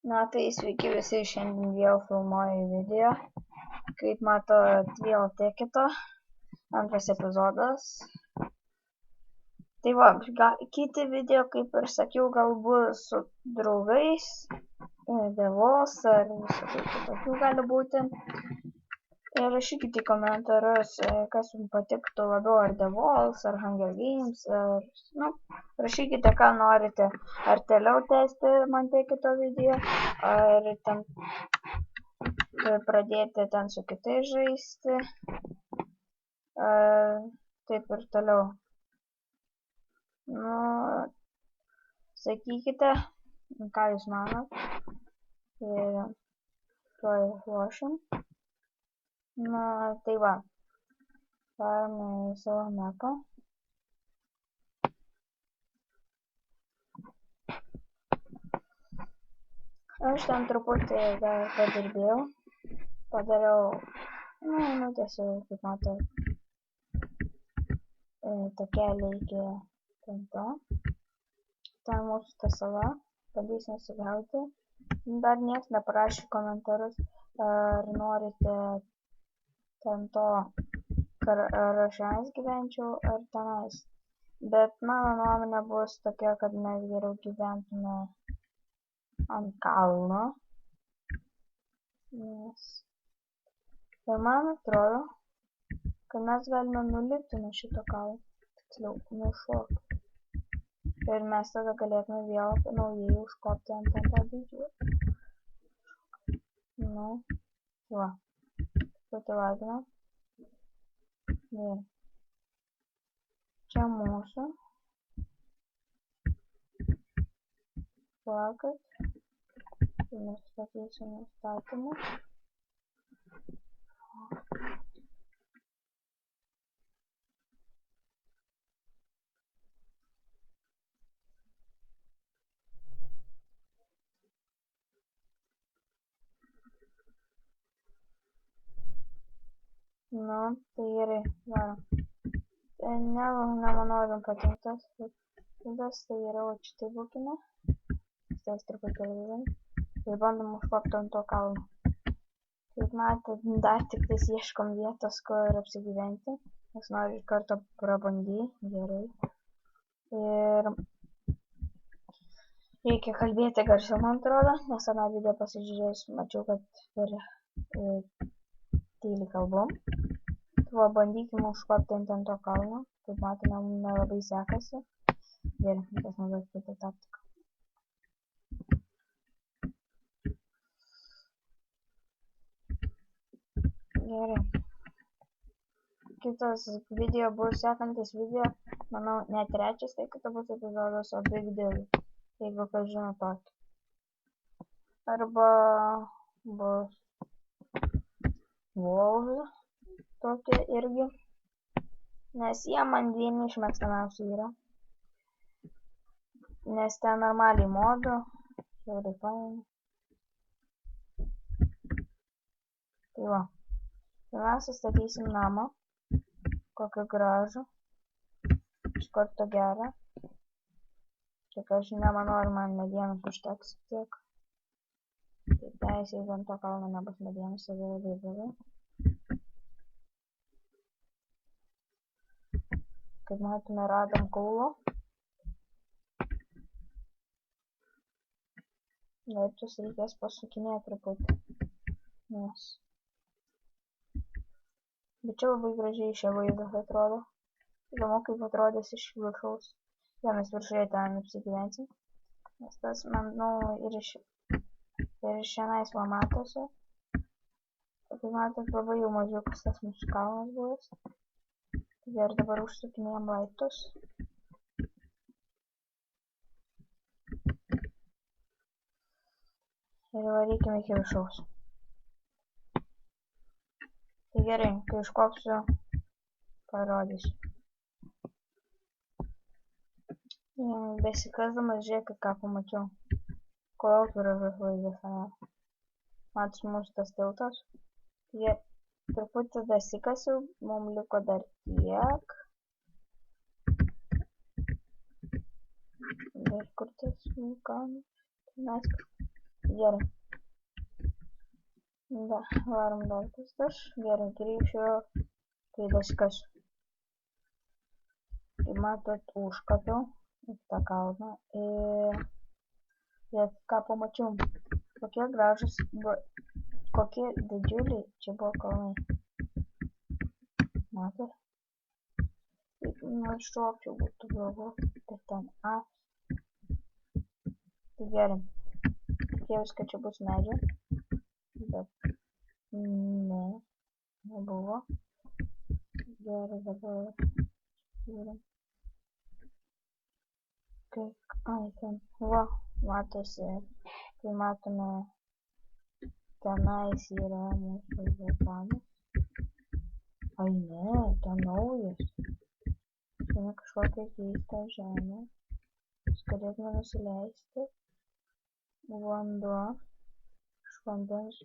Na tai sveiki visi, šiandien vėl filmuoju video. Kaip matot, vėl tekito, antras epizodas. Tai va, kiti video, kaip ir sakiau, galbūt su draugais, devos ar visokių kitokių gali būti. Ir rašykite į komentarus, kas jums patiktų labiau, ar The Walls, ar Hunger Games, rašykite, ką norite, ar toliau tęsti man kito video, ar ten pradėti ten su kitais žaisti, taip ir toliau. Sakykite, ką jūs manot, ir tuoj ruošim. Tai va, darome į savo mapą. Aš ten truputį dar padirbėjau, padariau, tiesiog, kaip matot, takelį iki to. Ten mūsų ta sala, bandysim sugauti. Dar niekas neparašė komentarus, ar norite ten to, ar aš žemės gyvenčiau, ar tenais. Bet mano nuomonė bus tokia, kad mes geriau gyventume ant kalno. Ir man atrodo, kad mes galime nulipti nuo šito kalno, tiksliau, nušokti. Ir mes tada galėtume vėl naujai užkopti ant tą didžiulį. Va. Patovaginę. Ir čia mūsų. Plakat. Tai mes statysime statymus. Tai gerai, darom. Nemanau, patinkas. Tai yra šitai būkime. Tai truputį kalbėjom. Ir bandom užkopti ant to kalno. Kaip matot, dar tik tais ieškom vietos, kur apsigyventi. Nes noriu iš karto prabandyti. Gerai. Ir reikia kalbėti garsiau, man atrodo. Nes aną video pasižiūrėjus, mačiau, kad per tyliai kalbom. Va, bandykime užkopti ant to kalno. Kaip matome, nelabai sekasi. Gerai, reikia naudoti kitą taktiką. Gerai. Kitas video bus, sekantis video, manau, ne trečias, tai kita bus epizodas, o Big Deal. Jeigu kas žino tokį. Arba bus Wolves. Tokie irgi, nes jie man vieni iš mėgstamiausių yra, nes ten normaliai modu, žiauriai faini. Tai va, mes statysim namą, kokį gražų, iš karto gerą. Tik aš nemanau, ar man medienos užteks tiek. Tai teisiai, jeigu ant to kalno nebus medienos, tai labai blogai. Kaip matome, radom kaulo. Laiptus reikės pasukinėti truputį. Bet čia labai gražiai iš vaizdas atrodo. Įdomu, kaip atrodys iš viršaus. Mes viršuje ten apsigyvensim. Nes tas, manau, ir iš šiandien va matosi. Kaip matot, labai jau mažiukas tas mūsų kalnas buvęs. Ir dabar užsukinėjom laiptus. Ir varykime iki viršaus. Tai gerai, kai iškopsiu, parodysiu. Besikasdamas, žiūrėkit, ką pamačiau. Kodėl gražus vaizdas. Matos mūsų tas tiltas. Jie truputį dasikasiu, mums liko dar tiek. Dar kur tas vulkanas? Gerai. Varom dar tas. Gerai, grįšiu, kai daskasiu. Kaip matot, užkapiau tą kalną ir ką pamačiau. Kokie gražus, kokie didžiuliai čia buvo kalnai. Matot? Šokčiau būtų blogo, bet ten Tai gerai. Tikėjausi, kad čia bus medžio, bet ne, nebuvo. Gerai, dabar žiūrim. Ten, va, matosi, kai matome, tenais yra mūsų vulkanas. Ai ne, ten naujas. Čia kažkokia keista žemė. Galėtume nusileisti. Vanduo. Iš vandens.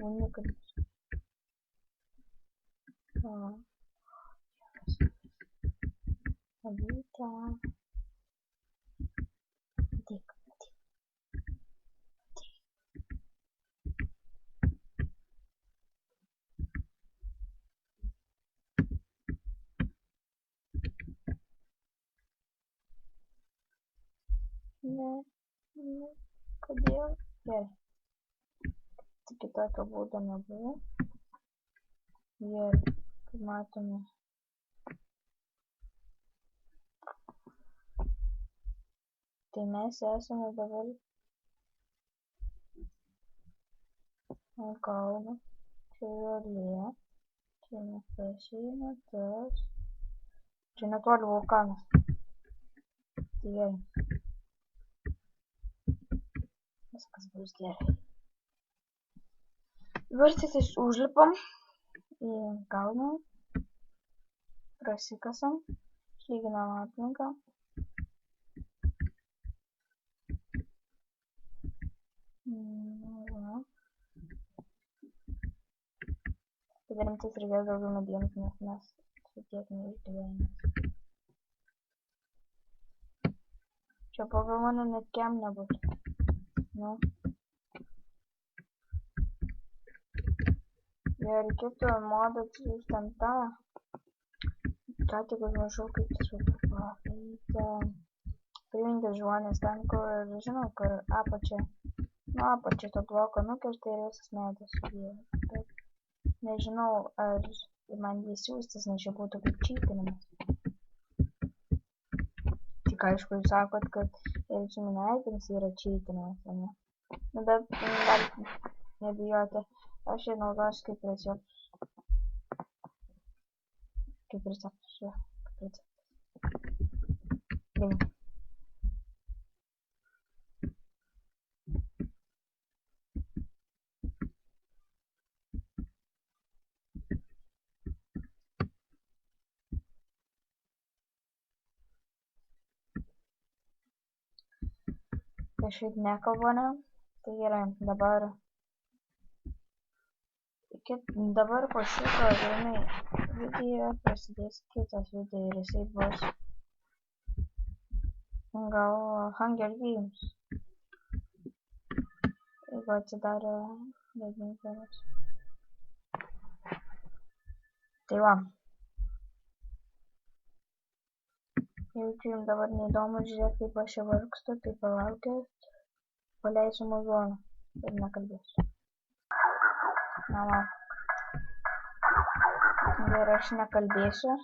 Unikalis. Avytė. Ateik. Ne, kodėl? Gerai. Tik kitokio būdo nebuvo. Gerai, kaip matome. Tai mes esame dabar ant kalno. Čia yra lėja. Čia nepasieina tas. Čia netoli vulkanas. Tai gerai. Viskas bus gerai. Dabar tiktais užlipam į kalną, prasikasam, išlyginam aplinką. Padarimtis reikės daugiau medienos, nes mes su tiek neišgyvenime. Čia pagal mane net kem nebus. Nu. Ja, reikėtų modą atsiųsti ant tą. Ką tik užrašau, kaip tas vadinasi. Priminkit žmonės ten, kur, žinau, kur apačia. Nu, apačia to bloko nukerta ir visas medis sudėjo. Bet nežinau, ar man jį siūstis, nes čia būtų kaip čytinimas. Tik aišku, jūs sakot, kad ir su minaitėms yra čytinimas, ne? Nu, bet galite nebijoti. Aš jį naudosiu kaip receptus. Kaip receptus, jo. Kaip receptus. Gerai. Kažkaip nekalbu, ne? Tai gerai, dabar po šito video prasidės kitas video ir jisai bus gal Hunger Games. Jeigu atsidarė ledinkelis. Tai va. Jeigu jums dabar neįdomu žiūrėti, kaip aš čia vargstu, tai palaukit, paleisiu muzoną ir nekalbėsiu. Na, va. Ir aš nekalbėsiu.